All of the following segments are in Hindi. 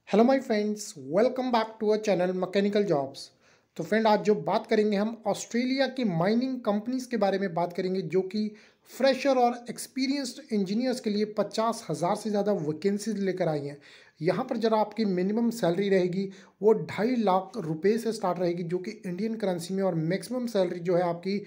Hello my friends, welcome back to a channel mechanical jobs. तो फ्रेंड, आज जो बात करेंगे हम ऑस्ट्रेलिया की माइनिंग कंपनीज के बारे में बात करेंगे, जो कि फ्रेशर और एक्सपीरियंस्ड इंजीनियर्स के लिए 50,000 से ज़्यादा वैकेंसीज लेकर आई हैं। यहाँ पर जरा आपकी मिनिमम सैलरी रहेगी वो 2.5 लाख रुपए से स्टार्ट रहेगी, जो कि इंडियन करेंसी में, और मैक्सिमम सैलरी जो है आपकी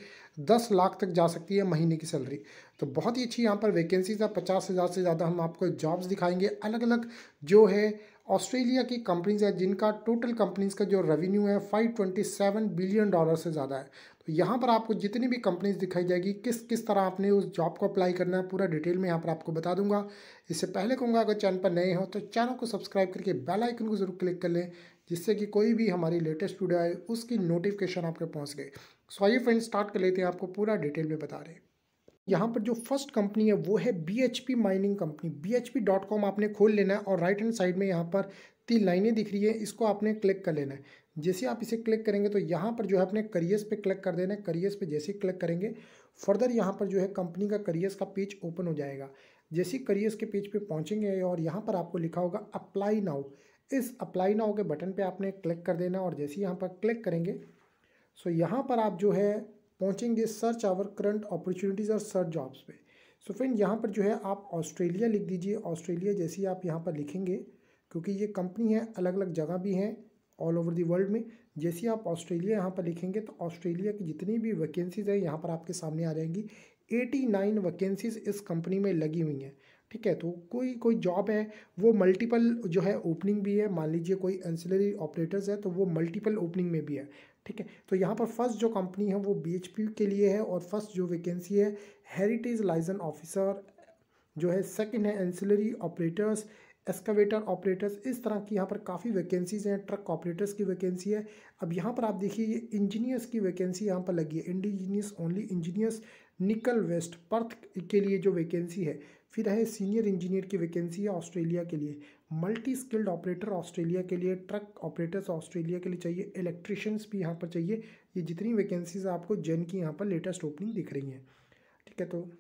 10 लाख तक जा सकती है महीने की सैलरी। तो बहुत ही अच्छी यहाँ पर वैकेंसीज है। 50,000 से ज़्यादा हम आपको जॉब्स दिखाएंगे, अलग अलग जो है ऑस्ट्रेलिया की कंपनीज है, जिनका टोटल कंपनीज का जो रेवेन्यू है 527 बिलियन डॉलर से ज़्यादा है। तो यहाँ पर आपको जितनी भी कंपनीज दिखाई जाएगी, किस किस तरह आपने उस जॉब को अप्लाई करना है, पूरा डिटेल में यहाँ पर आपको बता दूंगा। इससे पहले कहूँगा, अगर चैनल पर नए हो तो चैनल को सब्सक्राइब करके बेल आइकन को जरूर क्लिक कर लें, जिससे कि कोई भी हमारी लेटेस्ट वीडियो आए उसकी नोटिफिकेशन आपके पहुँच गए। सो आइए फ्रेंड्स, स्टार्ट कर लेते हैं, आपको पूरा डिटेल में बता रहे हैं। यहाँ पर जो फर्स्ट कंपनी है वो है BHP माइनिंग कंपनी। BHP.com आपने खोल लेना है, और राइट हैंड साइड में यहाँ पर 3 लाइनें दिख रही है, इसको आपने क्लिक कर लेना है। जैसे आप इसे क्लिक करेंगे तो यहाँ पर जो है अपने करियर्स पे क्लिक कर देना है। करियर्स पे जैसे ही क्लिक करेंगे, फर्दर यहाँ पर जो है कंपनी का करियर्स का पेज ओपन हो जाएगा। जैसे ही करियर्स के पेज पे पहुँचेंगे और यहाँ पर आपको लिखा होगा अप्लाई नाउ, इस अप्लाई नाउ के बटन पे आपने क्लिक कर देना, और जैसे ही यहाँ पर क्लिक करेंगे सो यहाँ पर आप जो है पहुँचेंगे सर्च आवर करंट अपॉर्चुनिटीज़ और सर्च जॉब्स पे। सो फ्रेंड, यहाँ पर जो है आप ऑस्ट्रेलिया लिख दीजिए। ऑस्ट्रेलिया जैसे ही आप यहाँ पर लिखेंगे, क्योंकि ये कंपनी है, अलग अलग जगह भी हैं ऑल ओवर दी वर्ल्ड में। जैसे ही आप ऑस्ट्रेलिया यहाँ पर लिखेंगे तो ऑस्ट्रेलिया की जितनी भी वैकेंसीज़ हैं यहाँ पर आपके सामने आ जाएंगी। 89 वैकेंसीज़ इस कंपनी में लगी हुई हैं। ठीक है, तो कोई कोई जॉब है वो मल्टीपल जो है ओपनिंग भी है। मान लीजिए कोई एंसिलरी ऑपरेटर्स है तो वो मल्टीपल ओपनिंग में भी है। ठीक है, तो यहाँ पर फर्स्ट जो कंपनी है वो BHP के लिए है, और फर्स्ट जो वैकेंसी है हेरिटेज लाइसेंस ऑफिसर जो है। सेकंड है एंसिलरी ऑपरेटर्स, एक्सकवेटर ऑपरेटर्स। इस तरह की यहाँ पर काफ़ी वैकेंसीज हैं। ट्रक ऑपरेटर्स की वैकेंसी है। अब यहाँ पर आप देखिए, ये इंजीनियर्स की वैकेंसी यहाँ पर लगी है, इंडिजीनियस ओनली इंजीनियर्स निकल वेस्ट पर्थ के लिए जो वैकेंसी है। फिर है सीनियर इंजीनियर की वैकेंसी है ऑस्ट्रेलिया के लिए। मल्टी स्किल्ड ऑपरेटर ऑस्ट्रेलिया के लिए। ट्रक ऑपरेटर्स ऑस्ट्रेलिया के लिए चाहिए। इलेक्ट्रिशियंस भी यहाँ पर चाहिए। ये जितनी वैकेंसीज आपको जेन की यहाँ पर लेटेस्ट ओपनिंग दिख रही हैं। ठीक है, तो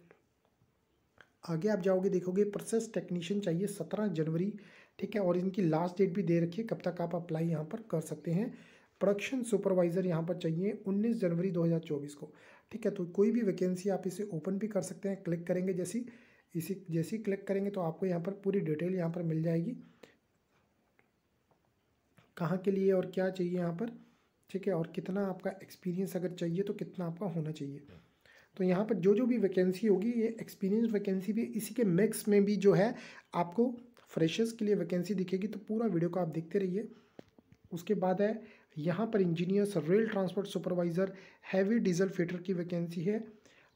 आगे आप जाओगे, देखोगे प्रोसेस टेक्नीशियन चाहिए 17 जनवरी। ठीक है, और इनकी लास्ट डेट भी दे रखी है कब तक आप अप्लाई यहाँ पर कर सकते हैं। प्रोडक्शन सुपरवाइज़र यहाँ पर चाहिए 19 जनवरी 2024 को। ठीक है, तो कोई भी वैकेंसी आप इसे ओपन भी कर सकते हैं। क्लिक करेंगे जैसे ही क्लिक करेंगे तो आपको यहाँ पर पूरी डिटेल यहाँ पर मिल जाएगी, कहाँ के लिए और क्या चाहिए यहाँ पर। ठीक है, और कितना आपका एक्सपीरियंस अगर चाहिए तो कितना आपका होना चाहिए। तो यहाँ पर जो जो भी वैकेंसी होगी, ये एक्सपीरियंस वैकेंसी भी इसी के मिक्स में भी जो है आपको फ्रेशर्स के लिए वैकेंसी दिखेगी। तो पूरा वीडियो को आप देखते रहिए। उसके बाद है यहाँ पर engineers rail transport supervisor heavy diesel fitter की वैकेंसी है।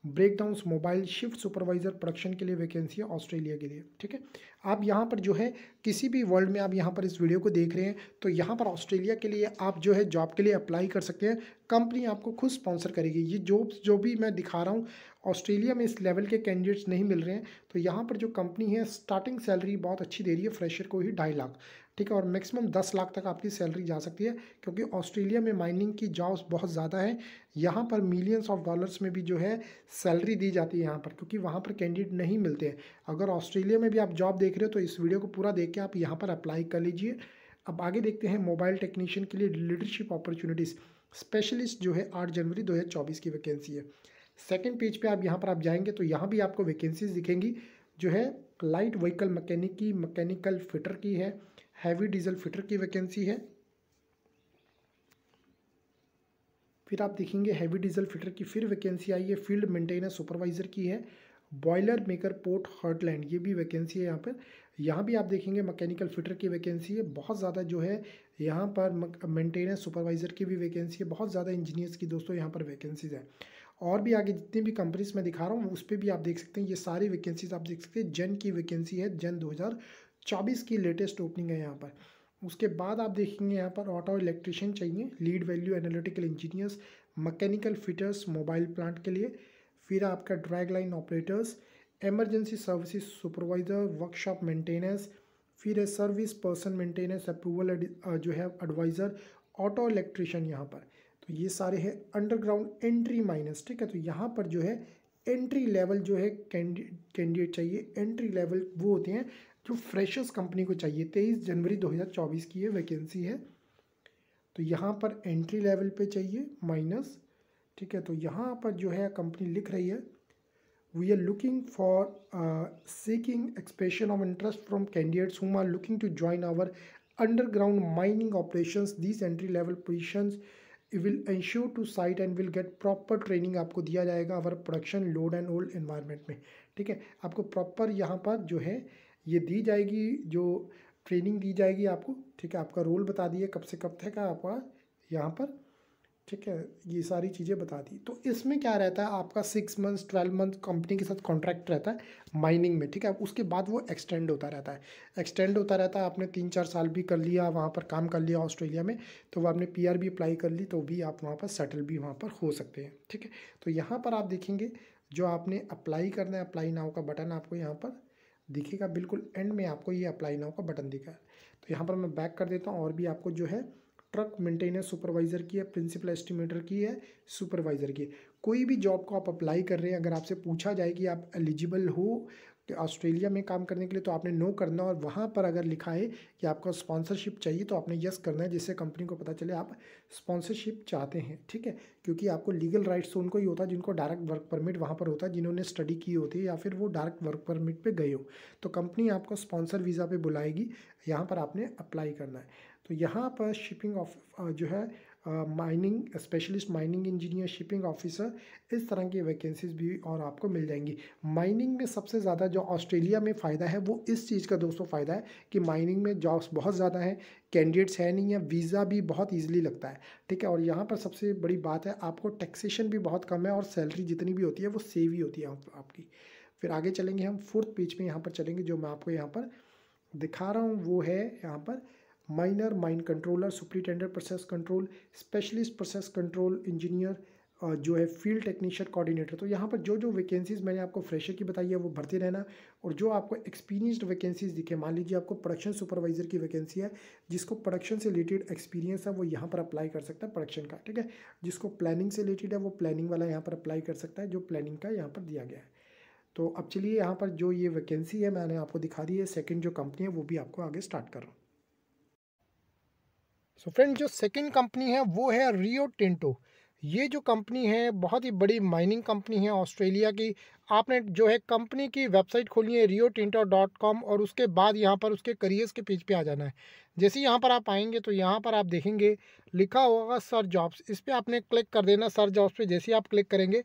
Breakdowns mobile shift supervisor production के लिए वैकेंसी है ऑस्ट्रेलिया के लिए। ठीक है, आप यहाँ पर जो है किसी भी वर्ल्ड में आप यहाँ पर इस वीडियो को देख रहे हैं तो यहाँ पर ऑस्ट्रेलिया के लिए आप जो है जॉब के लिए अप्लाई कर सकते हैं। कंपनी आपको खुद स्पॉन्सर करेगी। ये जॉब्स जो भी मैं दिखा रहा हूँ, ऑस्ट्रेलिया में इस लेवल के कैंडिडेट्स नहीं मिल रहे हैं। तो यहाँ पर जो कंपनी है स्टार्टिंग सैलरी बहुत अच्छी दे रही है, फ्रेशर को ही 2.5 लाख। ठीक है, और मैक्सिमम 10 लाख तक आपकी सैलरी जा सकती है, क्योंकि ऑस्ट्रेलिया में माइनिंग की जॉब्स बहुत ज़्यादा है। यहाँ पर मिलियंस ऑफ डॉलर्स में भी जो है सैलरी दी जाती है यहाँ पर, क्योंकि वहाँ पर कैंडिडेट नहीं मिलते हैं। अगर ऑस्ट्रेलिया में भी आप जॉब देख रहे हो तो इस वीडियो को पूरा देख के आप यहाँ पर अप्लाई कर लीजिए। अब आगे देखते हैं मोबाइल टेक्नीशियन के लिए लीडरशिप अपॉर्चुनिटीज़ स्पेशलिस्ट जो है 8 जनवरी 2024 की वैकेंसी है। सेकेंड पेज पे आप यहाँ पर आप जाएंगे तो यहाँ भी आपको वैकेंसीज दिखेंगी, जो है लाइट व्हीकल मैकेनिक की, मैकेनिकल फिटर की है, हैवी डीजल फिटर की वैकेंसी है। फिर आप देखेंगे हैवी डीजल फिटर की फिर वैकेंसी आई है, फील्ड मेंटेनेंस सुपरवाइज़र की है। बॉयलर मेकर पोर्ट हार्टलैंड, ये भी वैकेंसी है यहाँ पर। यहाँ भी आप देखेंगे मैकेनिकल फिटर की वैकेंसी है बहुत ज़्यादा, जो है यहाँ पर मेंटेनेंस सुपरवाइज़र की भी वैकेंसी है। बहुत ज़्यादा इंजीनियर्स की दोस्तों यहाँ पर वैकेंसीज़ है। और भी आगे जितनी भी कंपनीज मैं दिखा रहा हूँ उस पर भी आप देख सकते हैं, ये सारी वैकेंसीज आप देख सकते हैं। जेन की वैकेंसी है, जेन 2024 की लेटेस्ट ओपनिंग है यहाँ पर। उसके बाद आप देखेंगे यहाँ पर ऑटो इलेक्ट्रिशियन चाहिए, lead value analytical engineers, mechanical fitters mobile plant के लिए। फिर आपका drag line operators, emergency services supervisor, workshop maintenance. फिर है सर्विस पर्सन मेंटेनेंस अप्रूवल जो है एडवाइज़र, ऑटो इलेक्ट्रिशियन यहाँ पर। तो ये सारे हैं अंडरग्राउंड एंट्री माइनस। ठीक है, तो यहाँ पर जो है एंट्री लेवल जो है कैंडिडेट चाहिए। एंट्री लेवल वो होते हैं जो फ्रेशर्स कंपनी को चाहिए 23 जनवरी 2024 की ये वैकेंसी है। तो यहाँ पर एंट्री लेवल पे चाहिए माइनस, ठीक है। तो यहाँ पर जो है कंपनी लिख रही है we are looking for seeking expression of interest from candidates whom are looking to join our underground mining operations. These entry level positions will ensure to site and will get proper training आपको दिया जाएगा our production load and old environment में, ठीक है। आपको प्रॉपर यहाँ पर जो है ये दी जाएगी, जो ट्रेनिंग दी जाएगी आपको, ठीक है। आपका रोल बता दिए कब से कब तक आपका यहाँ पर, ठीक है। ये सारी चीज़ें बता दी। तो इसमें क्या रहता है आपका 6 मंथ्स 12 मंथ कंपनी के साथ कॉन्ट्रैक्ट रहता है माइनिंग में, ठीक है। उसके बाद वो एक्सटेंड होता रहता है, एक्सटेंड होता रहता है। आपने 3-4 साल भी कर लिया वहाँ पर काम कर लिया ऑस्ट्रेलिया में, तो वो आपने PR भी अप्लाई कर ली तो भी आप वहाँ पर सेटल भी वहाँ पर हो सकते हैं, ठीक है। तो यहाँ पर आप देखेंगे जो आपने अप्लाई करना है, अप्लाई नाउ का बटन आपको यहाँ पर दिखेगा, बिल्कुल एंड में आपको ये अप्लाई नाउ का बटन दिखा है। तो यहाँ पर मैं बैक कर देता हूँ और भी आपको जो है ट्रक मेंटेनेंस सुपरवाइज़र की है, प्रिंसिपल एस्टिमेटर की है, सुपरवाइज़र की है। कोई भी जॉब को आप अप्लाई कर रहे हैं, अगर आपसे पूछा जाए कि आप एलिजिबल हो कि ऑस्ट्रेलिया में काम करने के लिए, तो आपने नो करना, और वहाँ पर अगर लिखा है कि आपको स्पॉन्सरशिप चाहिए तो आपने यस करना है, जिससे कंपनी को पता चले आप स्पॉन्सरशिप चाहते हैं, ठीक है। क्योंकि आपको लीगल राइट्स तो उनको ही होता है जिनको डायरेक्ट वर्क परमिट वहाँ पर होता है, जिन्होंने स्टडी की होती है या फिर वो डायरेक्ट वर्क परमिट पे गए हो, तो कंपनी आपको स्पॉन्सर वीज़ा पे बुलाएगी, यहाँ पर आपने अप्लाई करना है। तो यहाँ पर शिपिंग ऑफ जो है mining specialist, mining engineer, shipping officer, इस तरह की वैकेंसीज भी और आपको मिल जाएंगी। माइनिंग में सबसे ज़्यादा जो ऑस्ट्रेलिया में फ़ायदा है वो इस चीज़ का दोस्तों फ़ायदा है कि माइनिंग में जॉब्स बहुत ज़्यादा हैं, कैंडिडेट्स है नहीं है, वीज़ा भी बहुत ईजिली लगता है, ठीक है। और यहाँ पर सबसे बड़ी बात है आपको टैक्सेशन भी बहुत कम है और सैलरी जितनी भी होती है वो सेव ही होती है आपकी। फिर आगे चलेंगे हम 4th पेज में, यहाँ पर चलेंगे, जो मैं आपको यहाँ पर दिखा रहा हूँ वो है यहाँ पर minor mine controller, superintendent process control, specialist process control engineer, जो है फील्ड टेक्नीशियन कोऑर्डिनेटर। तो यहाँ पर जो जो वैकेंसीज मैंने आपको फ्रेशर की बताई है वो भरते रहना, और जो आपको एक्सपीरियंस्ड वैकेंसीज दिखे, मान लीजिए आपको प्रोडक्शन सुपरवाइजर की वैकेंसी है, जिसको प्रोडक्शन से रिलेटेड एक्सपीरियंस है वो यहाँ पर अप्लाई कर सकता है प्रोडक्शन का, ठीक है। जिसको प्लानिंग से रिलेटेड है वो प्लानिंग वाला यहाँ पर अप्लाई कर सकता है, जो प्लानिंग का यहाँ पर दिया गया है। तो अब चलिए यहाँ पर जो ये वैकेंसी है मैंने आपको दिखा दी है, सेकेंड जो कंपनी है वो भी आपको आगे स्टार्ट कर रहा हूँ। सो फ्रेंड, जो सेकंड कंपनी है वो है रियो टिंटो। ये जो कंपनी है बहुत ही बड़ी माइनिंग कंपनी है ऑस्ट्रेलिया की। आपने जो है कंपनी की वेबसाइट खोलनी है riotinto.com, और उसके बाद यहाँ पर उसके करियर्स के पेज पे आ जाना है। जैसे ही यहाँ पर आप आएंगे तो यहाँ पर आप देखेंगे लिखा होगा सर जॉब्स, इस पर आपने क्लिक कर देना। सर जॉब्स पे जैसे ही आप क्लिक करेंगे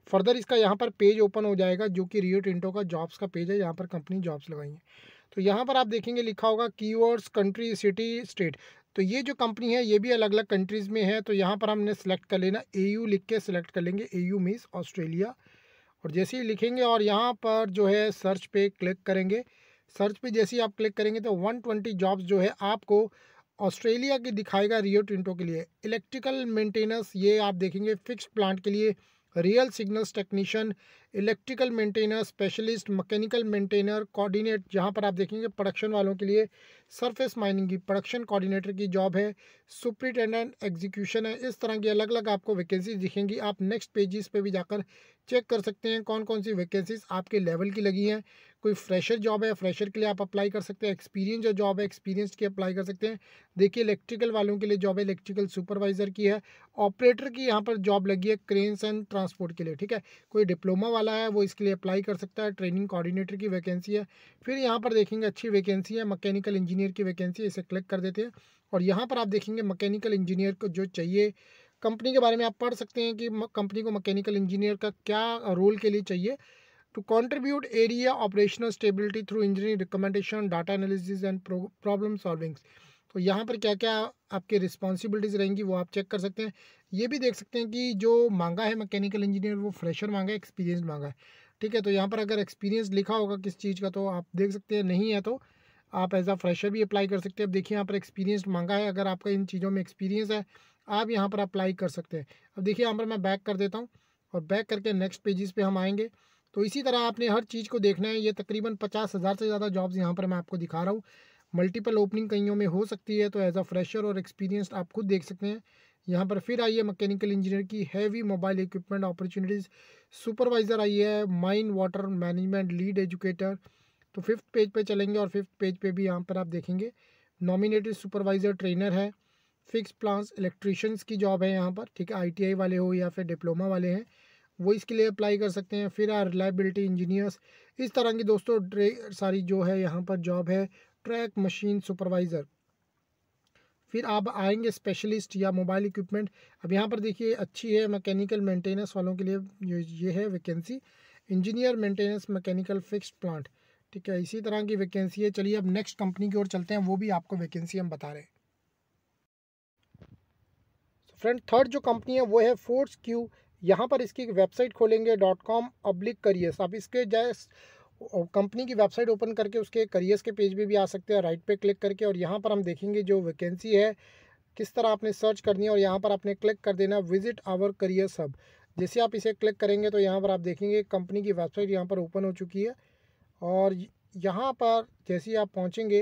फर्दर इसका यहाँ पर पेज ओपन हो जाएगा, जो कि रियो टिंटो का जॉब्स का पेज है। यहाँ पर कंपनी जॉब्स लगाई है, तो यहाँ पर आप देखेंगे लिखा होगा कीवर्ड्स, कंट्री, सिटी, स्टेट। तो ये जो कंपनी है ये भी अलग अलग कंट्रीज़ में है। तो यहाँ पर हमने सेलेक्ट कर लेना, AU लिख के सेलेक्ट कर लेंगे, AU मीन्स ऑस्ट्रेलिया। और जैसे ही लिखेंगे और यहाँ पर जो है सर्च पे क्लिक करेंगे, सर्च पे जैसे ही आप क्लिक करेंगे तो 120 जॉब्स जो है आपको ऑस्ट्रेलिया की दिखाएगा रियो टिंटो के लिए। इलेक्ट्रिकल मेंटेनेंस ये आप देखेंगे फिक्स्ड प्लांट के लिए, real signals technician, electrical maintainer specialist, mechanical maintainer coordinate, जहाँ पर आप देखेंगे प्रोडक्शन वालों के लिए सरफेस माइनिंग की प्रोडक्शन कोऑर्डिनेटर की जॉब है, सुपरिटेंडेंट एग्जीक्यूशन है। इस तरह की अलग अलग आपको वैकेंसीज दिखेंगी। आप नेक्स्ट पेजेस पे भी जाकर चेक कर सकते हैं कौन कौन सी वैकेंसीज आपके लेवल की लगी हैं। कोई फ्रेशर जॉब है, फ्रेशर के लिए आप अप्लाई कर सकते हैं। एक्सपीरियंस जो जॉब है, एक्सपीरियंस की अप्लाई कर सकते हैं। देखिए इलेक्ट्रिकल वालों के लिए जॉब है, इलेक्ट्रिकल सुपरवाइज़र की है। ऑपरेटर की यहाँ पर जॉब लगी है क्रेन्स एंड ट्रांसपोर्ट के लिए, ठीक है। कोई डिप्लोमा वाला है वो इसके लिए अप्लाई कर सकता है। ट्रेनिंग कोऑर्डिनेटर की वैकेंसी है। फिर यहाँ पर देखेंगे अच्छी वैकेंसी है, मैकेनिकल इंजीनियर की वैकेंसी है, इसे क्लिक कर देते हैं। और यहाँ पर आप देखेंगे मैकेनिकल इंजीनियर को जो चाहिए, कंपनी के बारे में आप पढ़ सकते हैं कि कंपनी को मैकेनिकल इंजीनियर का क्या रोल के लिए चाहिए। To contribute area operational stability through engineering recommendation, data analysis and problem solving. तो यहाँ पर क्या क्या आपके रिस्पॉन्सिबिलिटीज़ रहेंगी वो आप चेक कर सकते हैं। ये भी देख सकते हैं कि जो मांगा है मैकेनिकल इंजीनियर वो फ्रेशर मांगा है, एक्सपीरियंस मांगा है, ठीक है। तो यहाँ पर अगर एक्सपीरियंस लिखा होगा किस चीज़ का तो आप देख सकते हैं, नहीं है तो आप एज अ फ्रेशर भी अप्लाई कर सकते हैं। अब देखिए यहाँ पर एक्सपीरियंस मांगा है, अगर आपका इन चीज़ों में एक्सपीरियंस है आप यहाँ पर अप्लाई कर सकते हैं। अब देखिए यहाँ पर मैं बैक कर देता हूँ और बैक करके नेक्स्ट पेजेस पे हम आएंगे। तो इसी तरह आपने हर चीज़ को देखना है। ये तकरीबन 50,000 से ज़्यादा जॉब्स यहाँ पर मैं आपको दिखा रहा हूँ। मल्टीपल ओपनिंग कईयों में हो सकती है, तो एज अ फ्रेशर और एक्सपीरियंस आप खुद देख सकते हैं। यहाँ पर फिर आई है मैकेनिकल इंजीनियर की heavy mobile equipment opportunities, supervisor आई है, mine water management lead educator, तो 5th पेज पे चलेंगे और 5th पेज पे भी यहाँ पर आप देखेंगे नॉमिनेटेड सुपरवाइज़र ट्रेनर है, फिक्स प्लांट्स इलेक्ट्रीशियंस की जॉब है यहाँ पर, ठीक है। ITI वाले हो या फिर डिप्लोमा वाले हैं वो इसके लिए अप्लाई कर सकते हैं। फिर रिलायबिलिटी इंजीनियर्स, इस तरह की दोस्तों सारी जो है यहाँ पर जॉब है। ट्रैक मशीन सुपरवाइज़र, फिर आप आएंगे स्पेशलिस्ट या मोबाइल इक्विपमेंट। अब यहाँ पर देखिए अच्छी है मैकेनिकल मेंटेनेंस वालों के लिए ये है vacancy, engineer maintenance mechanical fixed plant, ठीक है। इसी तरह की वैकेंसी है। चलिए अब नेक्स्ट कंपनी की ओर चलते हैं, वो भी आपको वैकेंसी हम बता रहे हैं। फ्रेंड थर्ड जो कंपनी है वो है फोर्स क्यू। यहाँ पर इसकी वेबसाइट खोलेंगे .com/careers। आप इसके जस्ट कंपनी की वेबसाइट ओपन करके उसके करियर्स के पेज पे भी आ सकते हैं, राइट पे क्लिक करके, और यहाँ पर हम देखेंगे जो वैकेंसी है किस तरह आपने सर्च करनी है, और यहाँ पर आपने क्लिक कर देना विजिट आवर करियर्स हब। जैसे आप इसे क्लिक करेंगे तो यहाँ पर आप देखेंगे कंपनी की वेबसाइट यहाँ पर ओपन हो चुकी है, और यहाँ पर जैसे ही आप पहुँचेंगे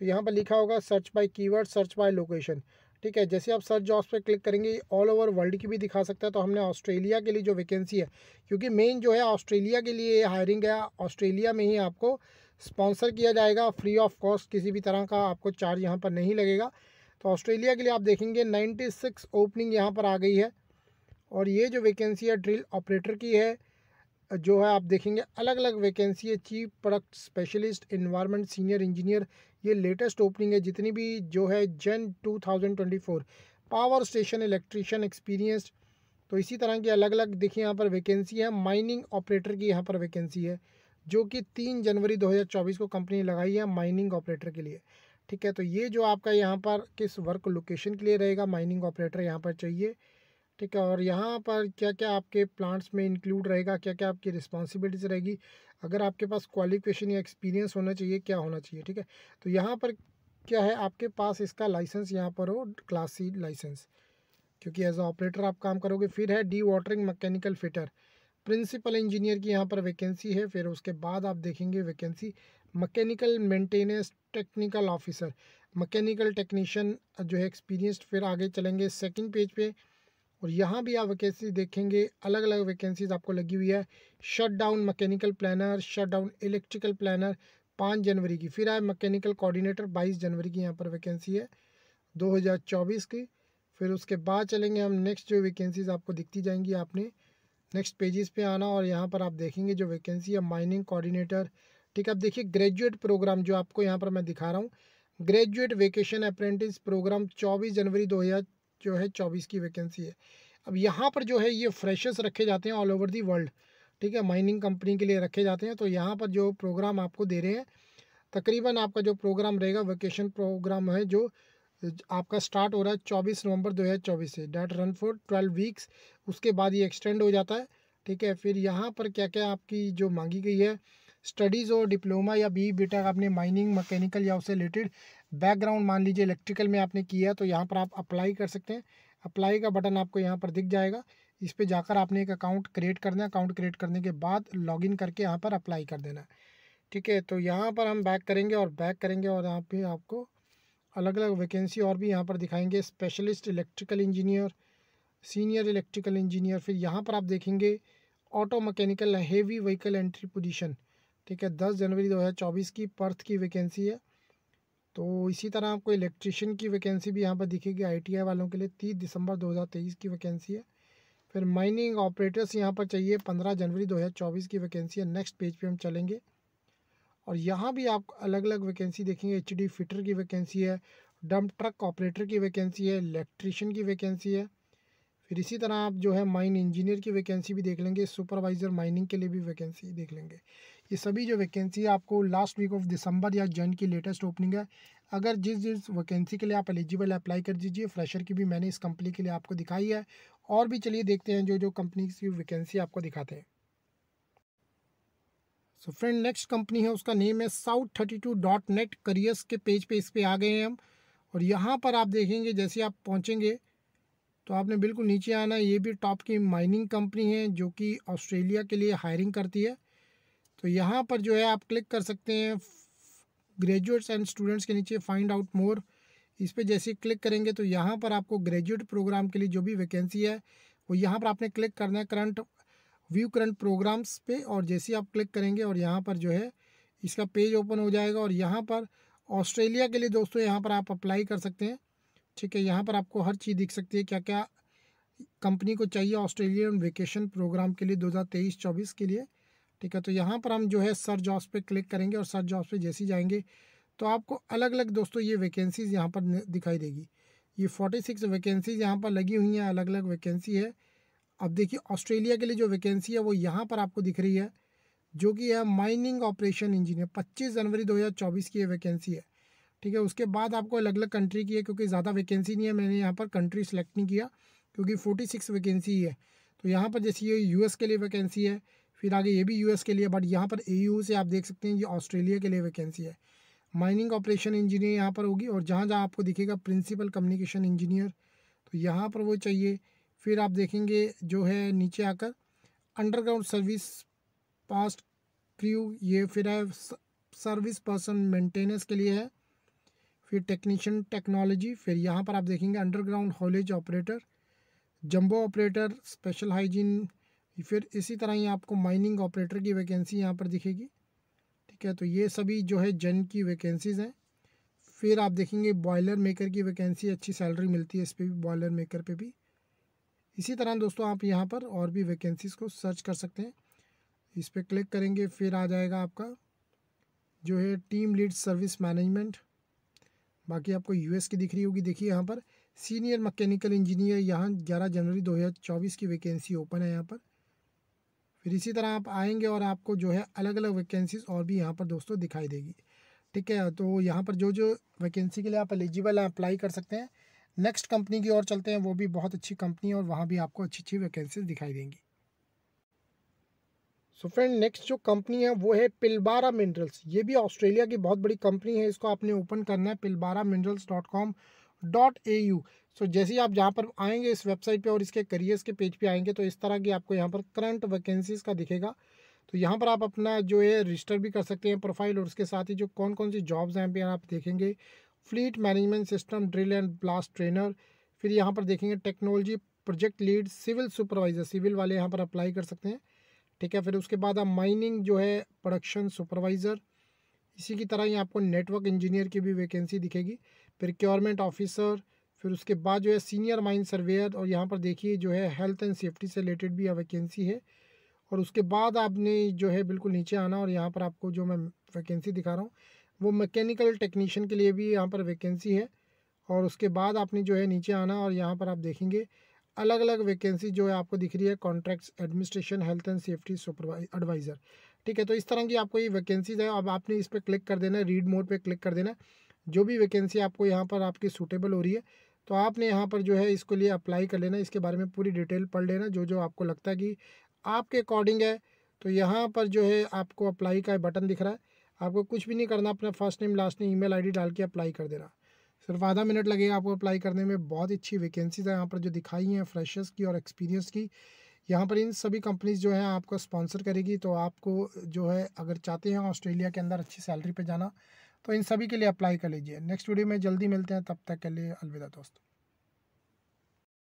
तो यहाँ पर लिखा होगा search by keyword, search by location, ठीक है। जैसे आप सर्च जॉब्स पे क्लिक करेंगे ऑल ओवर वर्ल्ड की भी दिखा सकता है। तो हमने ऑस्ट्रेलिया के लिए जो वैकेंसी है, क्योंकि मेन जो है ऑस्ट्रेलिया के लिए हायरिंग है, ऑस्ट्रेलिया में ही आपको स्पॉन्सर किया जाएगा फ्री ऑफ कॉस्ट, किसी भी तरह का आपको चार्ज यहाँ पर नहीं लगेगा। तो ऑस्ट्रेलिया के लिए आप देखेंगे 96 ओपनिंग यहाँ पर आ गई है, और ये जो वैकेंसी है ड्रिल ऑपरेटर की है, जो है आप देखेंगे अलग अलग वैकेंसी है। Chief product specialist, environment senior engineer, ये लेटेस्ट ओपनिंग है जितनी भी जो है जन 2024। पावर स्टेशन इलेक्ट्रीशियन एक्सपीरियंस्ड, तो इसी तरह की अलग अलग देखिए यहाँ पर वैकेंसी है। माइनिंग ऑपरेटर की यहाँ पर वैकेंसी है, जो कि 3 जनवरी 2024 को कंपनी लगाई है माइनिंग ऑपरेटर के लिए, ठीक है। तो ये जो आपका यहाँ पर किस वर्क लोकेशन के लिए रहेगा, माइनिंग ऑपरेटर यहाँ पर चाहिए, ठीक है। और यहाँ पर क्या क्या आपके प्लांट्स में इंक्लूड रहेगा, क्या क्या आपकी रिस्पॉन्सिबिलिटीज रहेगी, अगर आपके पास क्वालिफिकेशन या एक्सपीरियंस होना चाहिए, क्या होना चाहिए, ठीक है। तो यहाँ पर क्या है, आपके पास इसका लाइसेंस यहाँ पर हो क्लास C लाइसेंस, क्योंकि एज अ ऑपरेटर आप काम करोगे। फिर है dewatering mechanical fitter, principal engineer की यहाँ पर वैकेंसी है। फिर उसके बाद आप देखेंगे vacancy mechanical maintenance technical officer, mechanical technician जो है एक्सपीरियंस्ड। फिर आगे चलेंगे सेकंड पेज पे, और यहाँ भी आप वैकेंसी देखेंगे अलग अलग वैकेंसीज आपको लगी हुई है। Shut down mechanical planner, shut down electrical planner 5 जनवरी की। फिर आए मैकेनिकल कोऑर्डिनेटर 22 जनवरी की यहाँ पर वैकेंसी है 2024 की। फिर उसके बाद चलेंगे हम नेक्स्ट, जो वैकेंसीज आपको दिखती जाएंगी, आपने नेक्स्ट पेजेस पे आना, और यहाँ पर आप देखेंगे जो वैकेंसी है माइनिंग कोऑर्डिनेटर, ठीक है। अब देखिए ग्रेजुएट प्रोग्राम जो आपको यहाँ पर मैं दिखा रहा हूँ, ग्रेजुएट वेकेशन अप्रेंटिस प्रोग्राम 24 जनवरी 2024 की वैकेंसी है। अब यहाँ पर जो है ये फ्रेशर्स रखे जाते हैं ऑल ओवर दी वर्ल्ड, ठीक है, माइनिंग कंपनी के लिए रखे जाते हैं। तो यहाँ पर जो प्रोग्राम आपको दे रहे हैं, तकरीबन आपका जो प्रोग्राम रहेगा वेकेशन प्रोग्राम है, जो आपका स्टार्ट हो रहा है 24 नवंबर 2024 से, डेट रन फॉर 12 वीक्स। उसके बाद ये एक्सटेंड हो जाता है, ठीक है। फिर यहाँ पर क्या क्या आपकी जो मांगी गई है, स्टडीज़ और डिप्लोमा या BE/BTech आपने माइनिंग मैकेनिकल या उससे रिलेटेड बैकग्राउंड, मान लीजिए इलेक्ट्रिकल में आपने किया, तो यहाँ पर आप अप्लाई कर सकते हैं। अप्लाई का बटन आपको यहाँ पर दिख जाएगा, इस पर जाकर आपने एक अकाउंट क्रिएट करना है। अकाउंट क्रिएट करने के बाद लॉगिन करके यहाँ पर अप्लाई कर देना है, ठीक है। तो यहाँ पर हम बैक करेंगे और यहाँ पे आपको अलग अलग वैकेंसी और भी यहाँ पर दिखाएंगे। Specialist electrical engineer, senior electrical engineer. फिर यहाँ पर आप देखेंगे auto mechanical heavy vehicle entry position, ठीक है, 10 जनवरी 2024 की पर्थ की वैकेंसी है। तो इसी तरह आपको इलेक्ट्रिशियन की वैकेंसी भी यहाँ पर दिखेगी ITI वालों के लिए, 30 दिसंबर 2023 की वैकेंसी है। फिर माइनिंग ऑपरेटर्स यहाँ पर चाहिए, 15 जनवरी 2024 की वैकेंसी है। नेक्स्ट पेज पे हम चलेंगे, और यहाँ भी आप अलग अलग वैकेंसी देखेंगे। HD फिटर की वैकेंसी है, डंप ट्रक ऑपरेटर की वैकेंसी है, इलेक्ट्रीशियन की वैकेंसी है। फिर इसी तरह आप जो है माइन इंजीनियर की वैकेंसी भी देख लेंगे, सुपरवाइज़र माइनिंग के लिए भी वैकेंसी देख लेंगे। ये सभी जो वैकेंसी है आपको लास्ट वीक ऑफ दिसंबर या जन की लेटेस्ट ओपनिंग है। अगर जिस वैकेंसी के लिए आप एलिजिबल अप्लाई कर दीजिए। फ्रेशर की भी मैंने इस कंपनी के लिए आपको दिखाई है, और भी चलिए देखते हैं जो जो कंपनी की वैकेंसी आपको दिखाते हैं। सो फ्रेंड नेक्स्ट कंपनी है, उसका नेम है South32.net करियर्स के पेज पे इस पर आ गए हैं हम, और यहाँ पर आप देखेंगे जैसे आप पहुँचेंगे तो आपने बिल्कुल नीचे आना है। ये भी टॉप की माइनिंग कंपनी है जो कि ऑस्ट्रेलिया के लिए हायरिंग करती है। तो यहाँ पर जो है आप क्लिक कर सकते हैं ग्रेजुएट्स एंड स्टूडेंट्स के नीचे फाइंड आउट मोर, इस पर जैसे क्लिक करेंगे तो यहाँ पर आपको ग्रेजुएट प्रोग्राम के लिए जो भी वैकेंसी है वो यहाँ पर आपने क्लिक करना है करंट प्रोग्राम्स पे, और जैसे आप क्लिक करेंगे और यहाँ पर जो है इसका पेज ओपन हो जाएगा और यहाँ पर ऑस्ट्रेलिया के लिए दोस्तों यहाँ पर आप अप्लाई कर सकते हैं। ठीक है, यहाँ पर आपको हर चीज़ दिख सकती है, क्या क्या कंपनी को चाहिए ऑस्ट्रेलियन वेकेशन प्रोग्राम के लिए 2023-24 के लिए। ठीक है, तो यहाँ पर हम जो है सर्च जॉब्स पे क्लिक करेंगे और सर्च जॉब्स पे जैसे ही जाएंगे तो आपको अलग अलग दोस्तों ये वैकेंसीज़ यहाँ पर दिखाई देगी। ये 46 वैकेंसीज़ यहाँ पर लगी हुई हैं, अलग अलग वैकेंसी है। अब देखिए ऑस्ट्रेलिया के लिए जो वैकेंसी है वो यहाँ पर आपको दिख रही है, जो कि है माइनिंग ऑपरेशन इंजीनियर। 25 जनवरी 2024 की ये वैकेंसी है। ठीक है, उसके बाद आपको अलग अलग कंट्री की है, क्योंकि ज़्यादा वैकेंसी नहीं है, मैंने यहाँ पर कंट्री सेलेक्ट नहीं किया क्योंकि 46 वैकेंसी ही है। तो यहाँ पर जैसे ये यूएस के लिए वैकेंसी है, फिर आगे ये भी यूएस के लिए, बट यहाँ पर एयू से आप देख सकते हैं ये ऑस्ट्रेलिया के लिए वैकेंसी है। माइनिंग ऑपरेशन इंजीनियर यहाँ पर होगी, और जहाँ जहाँ आपको दिखेगा प्रिंसिपल कम्युनिकेशन इंजीनियर, तो यहाँ पर वो चाहिए। फिर आप देखेंगे जो है नीचे आकर अंडरग्राउंड सर्विस पास्ट क्रू, ये फिर है सर्विस पर्सन मेंटेनेंस के लिए है। फिर टेक्नीशियन टेक्नोलॉजी, फिर यहाँ पर आप देखेंगे underground haulage operator, jumbo operator, special hygiene. फिर इसी तरह ही आपको माइनिंग ऑपरेटर की वैकेंसी यहाँ पर दिखेगी। ठीक है, तो ये सभी जो है जन की वैकेंसीज़ हैं। फिर आप देखेंगे बॉयलर मेकर की वैकेंसी, अच्छी सैलरी मिलती है इस पर भी, बॉयलर मेकर पे भी। इसी तरह दोस्तों आप यहाँ पर और भी वैकेंसीज़ को सर्च कर सकते हैं। इस पर क्लिक करेंगे, फिर आ जाएगा आपका जो है टीम लीड सर्विस मैनेजमेंट। बाकी आपको यूएस की दिख रही होगी। देखिए यहाँ पर सीनियर मैकेनिकल इंजीनियर, यहाँ 11 जनवरी 2024 की वैकेंसी ओपन है यहाँ पर। फिर इसी तरह आप आएंगे और आपको जो है अलग अलग वैकेंसीज और भी यहाँ पर दोस्तों दिखाई देगी। ठीक है, तो यहाँ पर जो जो वैकेंसी के लिए आप एलिजिबल हैं अप्लाई कर सकते हैं। नेक्स्ट कंपनी की ओर चलते हैं, वो भी बहुत अच्छी कंपनी है और वहाँ भी आपको अच्छी अच्छी वैकेंसीज दिखाई देंगी। सो फ्रेंड, नेक्स्ट जो कंपनी है वो है पिलबारा मिनरल्स। ये भी ऑस्ट्रेलिया की बहुत बड़ी कंपनी है। इसको आपने ओपन करना है pilbaraminerals.com.au। सो जैसे ही आप जहाँ पर आएंगे इस वेबसाइट पे और इसके करियर्स के पेज पे आएंगे तो इस तरह की आपको यहाँ पर करंट वैकेंसीज़ का दिखेगा। तो यहाँ पर आप अपना जो है रजिस्टर भी कर सकते हैं प्रोफाइल, और उसके साथ ही जो कौन कौन सी जॉब्स हैं यहाँ पे आप देखेंगे। Fleet management system drill and blast trainer, फिर यहाँ पर देखेंगे technology project lead, civil supervisor, civil वाले यहाँ पर अप्लाई कर सकते हैं। ठीक है, फिर उसके बाद आप माइनिंग जो है प्रोडक्शन सुपरवाइज़र, इसी की तरह ही आपको नेटवर्क इंजीनियर की भी वैकेंसी दिखेगी। प्रोक्योरमेंट ऑफिसर, फिर उसके बाद जो है सीनियर माइन सर्वेयर, और यहाँ पर देखिए जो है हेल्थ एंड सेफ्टी से रिलेटेड भी वैकेंसी है। और उसके बाद आपने जो है बिल्कुल नीचे आना और यहाँ पर आपको जो मैं वैकेंसी दिखा रहा हूँ वो मैकेनिकल टेक्नीशियन के लिए भी यहाँ पर वैकेंसी है। और उसके बाद आपने जो है नीचे आना और यहाँ पर आप देखेंगे अलग अलग वैकेंसी जो है आपको दिख रही है, contracts administration, health and safety adviser. ठीक है, तो इस तरह की आपको ये वैकेंसीज है। अब आपने इस पर क्लिक कर देना है, रीड मोड पे क्लिक कर देना है। जो भी वैकेंसी आपको यहाँ पर आपकी सूटेबल हो रही है तो आपने यहाँ पर जो है इसको लिए अप्लाई कर लेना। इसके बारे में पूरी डिटेल पढ़ लेना, जो जो आपको लगता है कि आपके अकॉर्डिंग है। तो यहाँ पर जो है आपको अप्लाई का बटन दिख रहा है, आपको कुछ भी नहीं करना, अपना first name last name email ID डाल के अप्लाई कर देना। सिर्फ आधा मिनट लगेगा आपको अप्लाई करने में। बहुत अच्छी वैकेंसीज है यहाँ पर जो दिखाई हैं फ्रेशर्स की और एक्सपीरियंस की। यहाँ पर इन सभी कंपनीज जो है आपको स्पॉन्सर करेगी। तो आपको जो है अगर चाहते हैं ऑस्ट्रेलिया के अंदर अच्छी सैलरी पे जाना तो इन सभी के लिए अप्लाई कर लीजिए। नेक्स्ट वीडियो में जल्दी मिलते हैं, तब तक के लिए अलविदा दोस्तों।